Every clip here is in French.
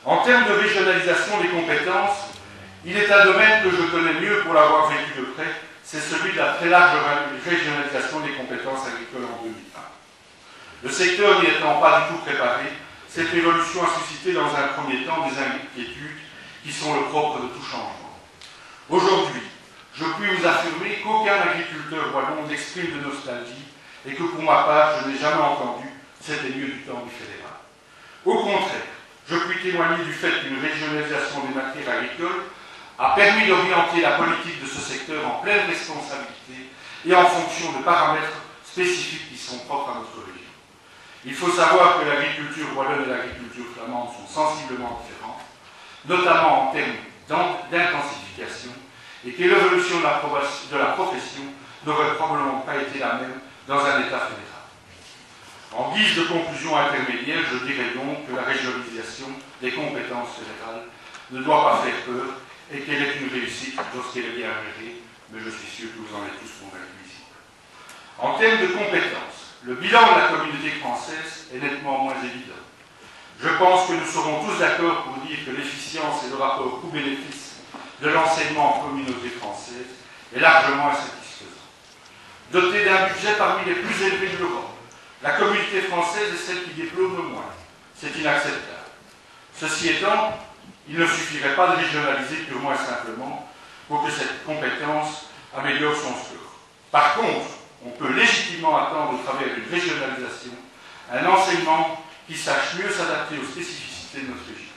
En termes de régionalisation des compétences, il est un domaine que je connais mieux pour l'avoir vécu de près, c'est celui de la très large régionalisation des compétences agricoles en 2001. Le secteur n'y étant pas du tout préparé, cette évolution a suscité dans un premier temps des inquiétudes qui sont le propre de tout changement. Aujourd'hui, je puis vous affirmer qu'aucun agriculteur wallon n'exprime de nostalgie et que pour ma part, je n'ai jamais entendu « c'était mieux du temps du fédéral ». Au contraire, je puis témoigner du fait qu'une régionalisation des matières agricoles a permis d'orienter la politique de ce secteur en pleine responsabilité et en fonction de paramètres spécifiques qui sont propres à notre région. Il faut savoir que l'agriculture wallonne et l'agriculture flamande sont sensiblement différentes, notamment en termes d'intensification, et que l'évolution de la profession n'aurait probablement pas été la même dans un État fédéral. En guise de conclusion intermédiaire, je dirais donc que la régionalisation des compétences fédérales ne doit pas faire peur et qu'elle est une réussite lorsqu'elle est bien gérée, mais je suis sûr que vous en êtes tous convaincus ici. En termes de compétences, le bilan de la communauté française est nettement moins évident. Je pense que nous serons tous d'accord pour dire que l'efficience et le rapport coût-bénéfice de l'enseignement en communauté française est largement insatisfaisant. Dotée d'un budget parmi les plus élevés de l'Europe, la communauté française est celle qui diplôme le moins. C'est inacceptable. Ceci étant, il ne suffirait pas de régionaliser purement et simplement pour que cette compétence améliore son score. Par contre, on peut légitimement attendre au travers d'une régionalisation un enseignement qui sache mieux s'adapter aux spécificités de notre région.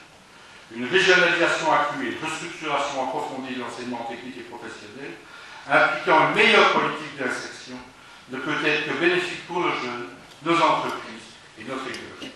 Une régionalisation accrue et une restructuration approfondie de l'enseignement technique et professionnel, impliquant une meilleure politique d'insertion, ne peut être que bénéfique pour nos jeunes, nos entreprises et notre économie.